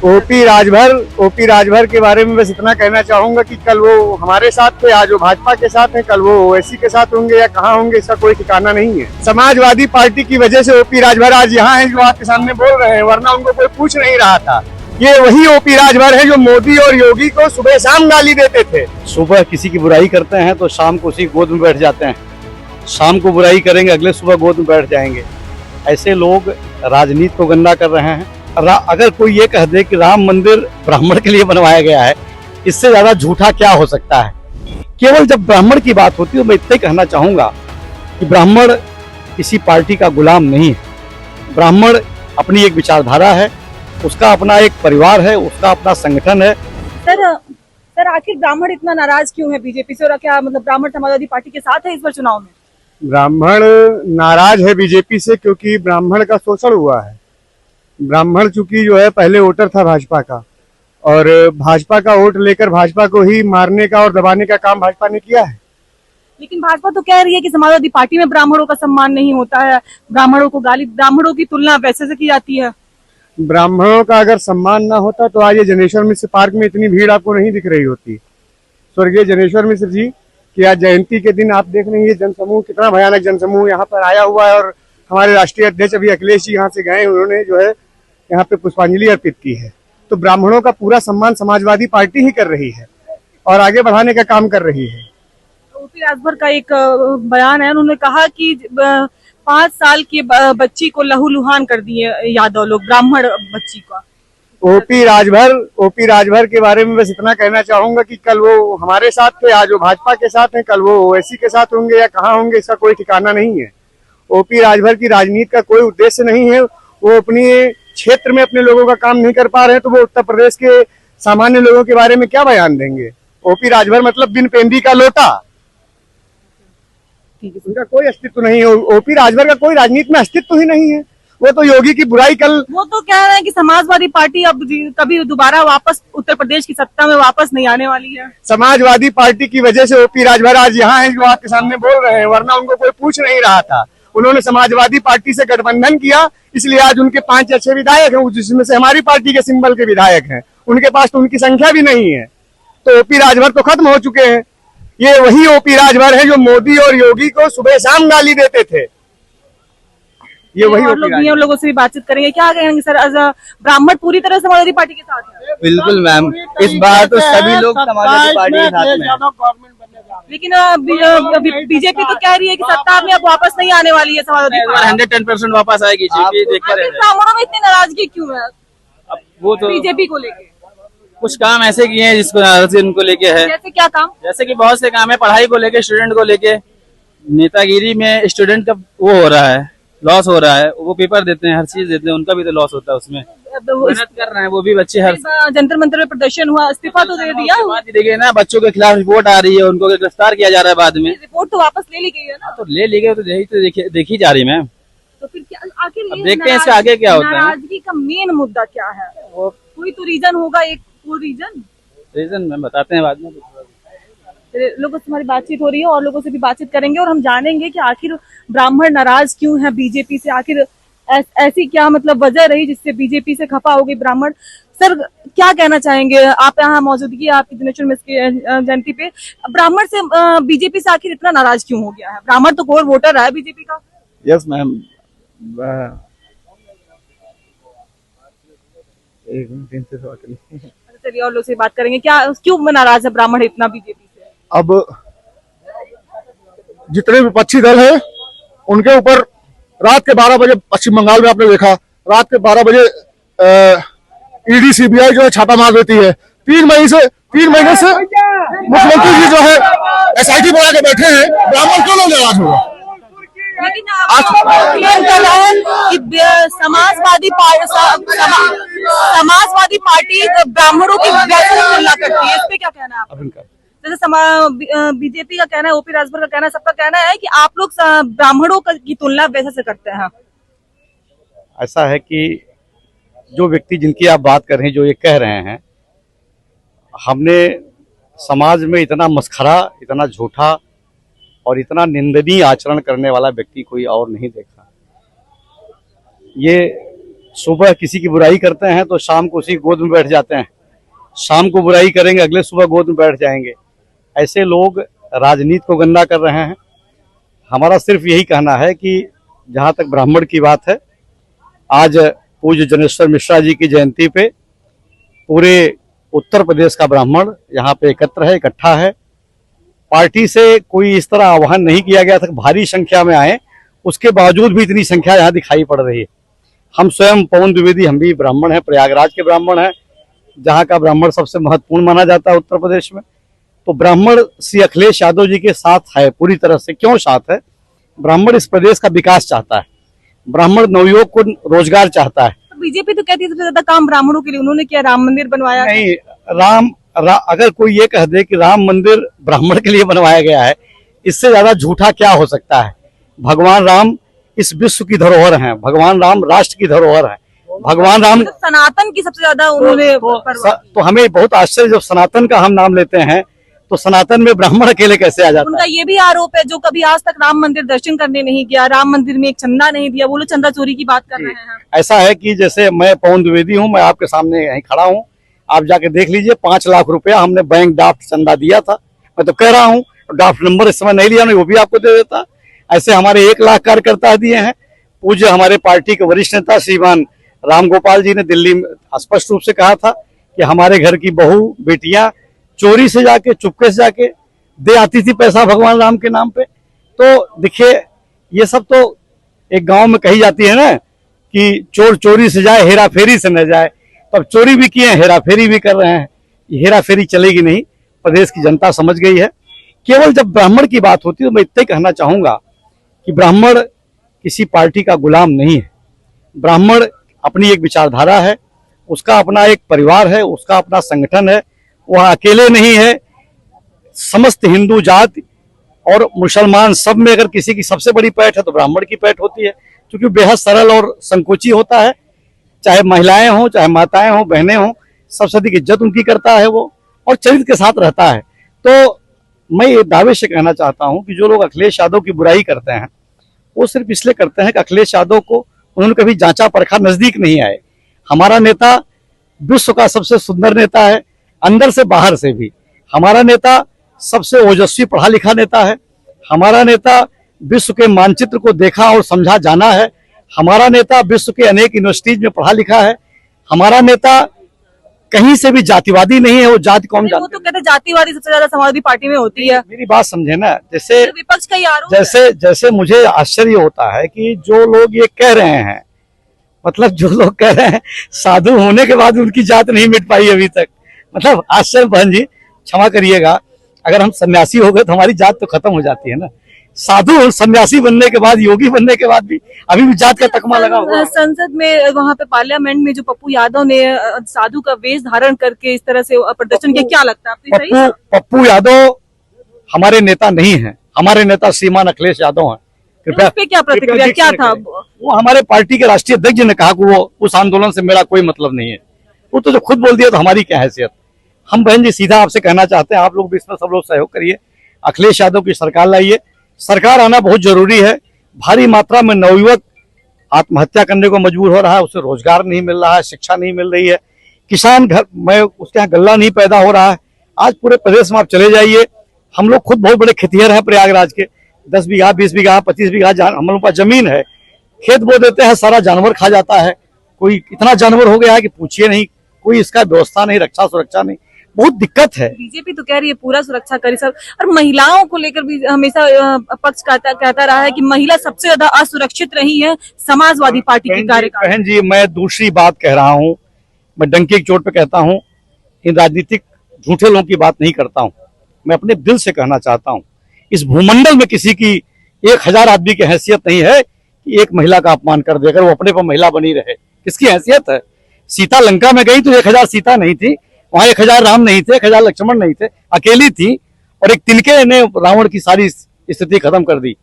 OP Rajbhar के बारे में बस इतना कहना चाहूंगा कि कल वो हमारे साथ थे, आज वो भाजपा के साथ हैं, कल वो ओवैसी के साथ होंगे या कहाँ होंगे, इसका कोई ठिकाना नहीं है। समाजवादी पार्टी की वजह से ओपी राजभर आज यहाँ हैं जो आपके सामने बोल रहे हैं, वरना उनको कोई पूछ नहीं रहा था। ये वही ओपी राजभर है जो मोदी और योगी को सुबह शाम गाली देते थे। सुबह किसी की बुराई करते हैं तो शाम को उसी गोद में बैठ जाते हैं, शाम को बुराई करेंगे अगले सुबह गोद में बैठ जाएंगे। ऐसे लोग राजनीति को गंदा कर रहे हैं। अगर कोई ये कह दे कि राम मंदिर ब्राह्मण के लिए बनवाया गया है, इससे ज्यादा झूठा क्या हो सकता है। केवल जब ब्राह्मण की बात होती है, मैं इतना ही कहना चाहूंगा कि ब्राह्मण किसी पार्टी का गुलाम नहीं है। ब्राह्मण अपनी एक विचारधारा है, उसका अपना एक परिवार है, उसका अपना संगठन है। सर आखिर ब्राह्मण इतना नाराज क्यों है बीजेपी से, और क्या मतलब ब्राह्मण समाजवादी पार्टी के साथ है इस बार चुनाव में? ब्राह्मण नाराज है बीजेपी से क्योंकि ब्राह्मण का शोषण हुआ है। ब्राह्मण चूंकि जो है पहले वोटर था भाजपा का, और भाजपा का वोट लेकर भाजपा को ही मारने का और दबाने का काम भाजपा ने किया है। लेकिन भाजपा तो कह रही है कि समाजवादी पार्टी में ब्राह्मणों का सम्मान नहीं होता है, ब्राह्मणों की तुलना वैसे से की जाती है। ब्राह्मणों का अगर सम्मान ना होता तो आज ये जनेश्वर मिश्र पार्क में इतनी भीड़ आपको नहीं दिख रही होती। स्वर्गीय जनेश्वर मिश्र जी की आज जयंती के दिन आप देख रहे हैं ये जनसमूह, कितना भयानक जनसमूह यहाँ पर आया हुआ है। और हमारे राष्ट्रीय अध्यक्ष अभी अखिलेश जी यहाँ से गए, उन्होंने जो है यहाँ पे पुष्पांजलि अर्पित की है। तो ब्राह्मणों का पूरा सम्मान समाजवादी पार्टी ही कर रही है और आगे बढ़ाने का काम कर रही है। ओपी राजभर का एक बयान है, उन्होंने कहा कि 5 साल की बच्ची को लहूलुहान कर दिए यादव लोग, ब्राह्मण बच्ची का। ओपी राजभर के बारे में बस इतना कहना चाहूंगा कि कल वो हमारे साथ थे, आज वो भाजपा के साथ हैं, कल वो ओवैसी के साथ होंगे या कहाँ होंगे, इसका कोई ठिकाना नहीं है। ओपी राजभर की राजनीति का कोई उद्देश्य नहीं है। वो अपनी क्षेत्र में अपने लोगों का काम नहीं कर पा रहे हैं तो वो उत्तर प्रदेश के सामान्य लोगों के बारे में क्या बयान देंगे। ओपी राजभर मतलब बिन पेंदी का लोटा, उनका कोई अस्तित्व नहीं है। ओपी राजभर का कोई राजनीति में अस्तित्व ही नहीं है। वो तो योगी की बुराई कल वो तो कह रहे हैं कि समाजवादी पार्टी अब कभी दोबारा वापस उत्तर प्रदेश की सत्ता में वापस नहीं आने वाली है। समाजवादी पार्टी की वजह से ओपी राजभर आज यहाँ हैं जो आपके सामने बोल रहे हैं, वरना उनको कोई पूछ नहीं रहा था। उन्होंने समाजवादी पार्टी से गठबंधन किया, इसलिए आज उनके 5 अच्छे विधायक हैं, जिसमें से हमारी पार्टी के सिंबल के विधायक हैं। उनके पास तो उनकी संख्या भी नहीं है। तो ओपी राजभर तो खत्म हो चुके हैं। ये वही ओपी राजभर है जो मोदी और योगी को सुबह शाम गाली देते थे। ये वही लोगों से भी बातचीत करेंगे। क्या कहेंगे सर, ब्राह्मण पूरी तरह समाजवादी पार्टी के साथ है? बिल्कुल मैम, इस बार तो सभी लोग समाजवादी पार्टी के साथ में हैं। लेकिन बीजेपी तो कह रही है कि सत्ता में अब वापस नहीं आने वाली है समाजवादी पार्टी। 110% वापस आएगी। ब्राह्मणों में इतनी नाराजगी क्यों है वो तो बीजेपी को लेके? कुछ काम ऐसे किए हैं जिसको नाराजगी उनको लेके है। जैसे क्या काम? जैसे कि बहुत से काम है, पढ़ाई को लेके, स्टूडेंट को लेके। नेतागिरी में स्टूडेंट का वो हो रहा है, लॉस हो रहा है। वो पेपर देते हैं, हर चीज देते हैं, उनका भी तो लॉस होता है उसमें। मेहनत कर रहे हैं वो भी बच्चे। हर जंतर मंतर में प्रदर्शन हुआ, इस्तीफा तो दे दिया। देखिए ना, बच्चों के खिलाफ रिपोर्ट आ रही है, उनको गिरफ्तार किया जा रहा है बाद में। रिपोर्ट तो वापस ले ली गई है ना? तो ले ली गई, तो यही तो देखी जा रही मैम। तो फिर क्या आखिर देखते हैं इसका आगे क्या होता है। नाराजगी का मेन मुद्दा क्या है? कोई तो रीजन होगा, एक वो रीजन मैं बताते हैं बाद में। लोगों से हमारी बातचीत हो रही है और लोगों से भी बातचीत करेंगे और हम जानेंगे कि आखिर ब्राह्मण नाराज क्यों है बीजेपी से। आखिर ऐसी क्या मतलब वजह रही जिससे बीजेपी से खफा हो गई ब्राह्मण। सर क्या कहना चाहेंगे आप, यहाँ मौजूदगी आपकी जनेश्वर मिश्र की जयंती पे, ब्राह्मण से बीजेपी से आखिर इतना नाराज क्यों हो गया है? ब्राह्मण तो कोर वोटर है बीजेपी का। यस मैम, चलिए और लोग से बात करेंगे। क्या क्यों नाराज है ब्राह्मण इतना बीजेपी से? अब जितने विपक्षी दल है उनके ऊपर रात के 12 बजे, पश्चिम बंगाल में आपने देखा, रात के 12 बजे ईडी सीबीआई जो है छापा मार देती है। 3 महीने से मुख्यमंत्री जी जो है एसआईटी बना के बैठे हैं। ब्राह्मण क्यों लोग नाराज होगा? लेकिन समाजवादी पार्टी ब्राह्मणों की तुलना करती है, इस पे क्या कहना है आपका? जैसे बीजेपी का कहना है, ओपी राजभर का कहना है, सबका कहना है कि आप लोग ब्राह्मणों की तुलना वैसे से करते हैं। ऐसा है कि जो व्यक्ति जिनकी आप बात कर रहे हैं, जो ये कह रहे हैं, हमने समाज में इतना मस्खरा, इतना झूठा और इतना निंदनीय आचरण करने वाला व्यक्ति कोई और नहीं देखा। ये सुबह किसी की बुराई करते हैं तो शाम को उसी गोद में बैठ जाते हैं, शाम को बुराई करेंगे अगले सुबह गोद में बैठ जाएंगे। ऐसे लोग राजनीति को गंदा कर रहे हैं। हमारा सिर्फ यही कहना है कि जहाँ तक ब्राह्मण की बात है, आज पूज्य जनेश्वर मिश्रा जी की जयंती पे पूरे उत्तर प्रदेश का ब्राह्मण यहाँ पे एकत्र है, इकट्ठा है। पार्टी से कोई इस तरह आह्वान नहीं किया गया था कि भारी संख्या में आए, उसके बावजूद भी इतनी संख्या यहाँ दिखाई पड़ रही है। हम स्वयं पवन द्विवेदी, हम भी ब्राह्मण हैं, प्रयागराज के ब्राह्मण हैं, जहाँ का ब्राह्मण सबसे महत्वपूर्ण माना जाता है उत्तर प्रदेश में। तो ब्राह्मण श्री अखिलेश यादव जी के साथ है पूरी तरह से। क्यों साथ है? ब्राह्मण इस प्रदेश का विकास चाहता है, ब्राह्मण नवयुवक को रोजगार चाहता है। बीजेपी तो कहती है सबसे ज्यादा काम ब्राह्मणों के लिए उन्होंने किया, राम मंदिर बनवाया। नहीं, अगर कोई ये कह दे कि राम मंदिर ब्राह्मण के लिए बनवाया गया है, इससे ज्यादा झूठा क्या हो सकता है। भगवान राम इस विश्व की धरोहर हैं, भगवान राम राष्ट्र की धरोहर है। भगवान राम तो सनातन की सबसे ज्यादा उन्होंने तो हमें बहुत आश्चर्य, जब सनातन का हम नाम लेते हैं तो सनातन में ब्राह्मण अकेले कैसे आ जाता उनका है? ये भी आरोप है जो कभी आज तक राम मंदिर दर्शन करने नहीं गया, राम मंदिर में एक चंदा नहीं दिया, वो लोग चंदा चोरी की बात कर रहे हैं। ऐसा है कि जैसे मैं पवन द्विवेदी हूँ, मैं आपके सामने यहीं खड़ा हूँ, आप जाके देख लीजिए, 5 लाख रुपया हमने बैंक ड्राफ्ट चंदा दिया था। मैं तो कह रहा हूँ, ड्राफ्ट नंबर इस समय नहीं लिया, नहीं वो भी आपको दे देता। ऐसे हमारे 1 लाख कार्यकर्ता दिए हैं। पूज्य हमारे पार्टी के वरिष्ठ नेता श्रीमान राम गोपाल जी ने दिल्ली में स्पष्ट रूप से कहा था कि हमारे घर की बहू बेटियां चोरी से जाके, चुपके से जाके दे आती थी पैसा भगवान राम के नाम पे। तो देखिए, ये सब तो एक गांव में कही जाती है ना कि चोर चोरी से जाए, हेरा फेरी से न जाए। तो अब चोरी भी किए, हेरा फेरी भी कर रहे हैं। हेरा फेरी चलेगी नहीं, प्रदेश की जनता समझ गई है। केवल जब ब्राह्मण की बात होती है तो मैं इतना ही कहना चाहूंगा कि ब्राह्मण किसी पार्टी का गुलाम नहीं है। ब्राह्मण अपनी एक विचारधारा है, उसका अपना एक परिवार है, उसका अपना संगठन है। वह अकेले नहीं है, समस्त हिंदू जाति और मुसलमान सब में अगर किसी की सबसे बड़ी पैठ है तो ब्राह्मण की पैठ होती है, क्योंकि बेहद सरल और संकोची होता है। चाहे महिलाएं हों, चाहे माताएं हों, बहनें हों, सबसे अधिक इज्जत उनकी करता है वो, और चरित्र के साथ रहता है। तो मैं ये दावे से कहना चाहता हूं कि जो लोग अखिलेश यादव की बुराई करते हैं, वो सिर्फ इसलिए करते हैं कि अखिलेश यादव को उन्होंने कभी जांचा परखा, नजदीक नहीं आए। हमारा नेता विश्व का सबसे सुंदर नेता है, अंदर से बाहर से भी। हमारा नेता सबसे ओजस्वी पढ़ा लिखा नेता है। हमारा नेता विश्व के मानचित्र को देखा और समझा जाना है। हमारा नेता विश्व के अनेक यूनिवर्सिटीज में पढ़ा लिखा है। हमारा नेता कहीं से भी जातिवादी नहीं है, वो जाति कौन वो तो कहते हैं जातिवादी सबसे ज्यादा समाजवादी पार्टी में होती है। मेरी बात समझे ना, जैसे विपक्ष का ही आरोप जैसे मुझे आश्चर्य होता है कि जो लोग ये कह रहे हैं, मतलब जो लोग कह रहे हैं साधु होने के बाद उनकी जात नहीं मिट पाई अभी तक। मतलब आश्चर्य। बहन जी क्षमा करिएगा, अगर हम सन्यासी हो गए तो हमारी जात तो खत्म हो जाती है ना। साधु और सन्यासी बनने के बाद, योगी बनने के बाद भी अभी भी जात का तकमा लगा हुआ है। संसद में वहाँ पे पार्लियामेंट में जो पप्पू यादव ने साधु का वेश धारण करके इस तरह से प्रदर्शन किया, क्या लगता है आपको? पप्पू यादव हमारे नेता नहीं है, हमारे नेता श्रीमान अखिलेश यादव हैं। कृपया पे क्या प्रतिक्रिया, क्या था? वो हमारे पार्टी के राष्ट्रीय अध्यक्ष ने कहा कि वो उस आंदोलन से मेरा कोई मतलब नहीं है। वो तो जो खुद बोल दिया तो हमारी क्या हैसियत। हम बहन जी सीधा आपसे कहना चाहते हैं, आप लोग भी इसमें सब लोग सहयोग करिए, अखिलेश यादव की सरकार लाइए। सरकार आना बहुत जरूरी है। भारी मात्रा में नवयुवक आत्महत्या करने को मजबूर हो रहा है, उसे रोजगार नहीं मिल रहा है, शिक्षा नहीं मिल रही है। किसान घर में उसके यहाँ गल्ला नहीं पैदा हो रहा है। आज पूरे प्रदेश में आप चले जाइए, हम लोग खुद बहुत बड़े खेतिहर हैं प्रयागराज के। 10 बीघा, 20 बीघा, 25 बीघा हम लोगों का जमीन है। खेत बो देते हैं, सारा जानवर खा जाता है। कोई इतना जानवर हो गया है कि पूछिए नहीं, कोई इसका व्यवस्था नहीं, रक्षा सुरक्षा नहीं, बहुत दिक्कत है। बीजेपी तो कह रही है पूरा सुरक्षा करी सब, और महिलाओं को लेकर भी हमेशा पक्ष कहता रहा है कि महिला सबसे ज्यादा असुरक्षित रही है समाजवादी पार्टी के कार्यकाल। बहन जी मैं दूसरी बात कह रहा हूँ, मैं डंके की चोट पे कहता हूँ, इन राजनीतिक झूठे लोगों की बात नहीं करता हूँ। मैं अपने दिल से कहना चाहता हूँ, इस भूमंडल में किसी की 1000 आदमी की हैसियत नहीं है कि एक महिला का अपमान कर दे, अगर वो अपने पर महिला बनी रहे। किसकी हैसियत है? सीता लंका में गई तो 1000 सीता नहीं थी, वहां 1000 राम नहीं थे, 1000 लक्ष्मण नहीं थे, अकेली थी, और एक तिनके ने रावण की सारी स्थिति खत्म कर दी।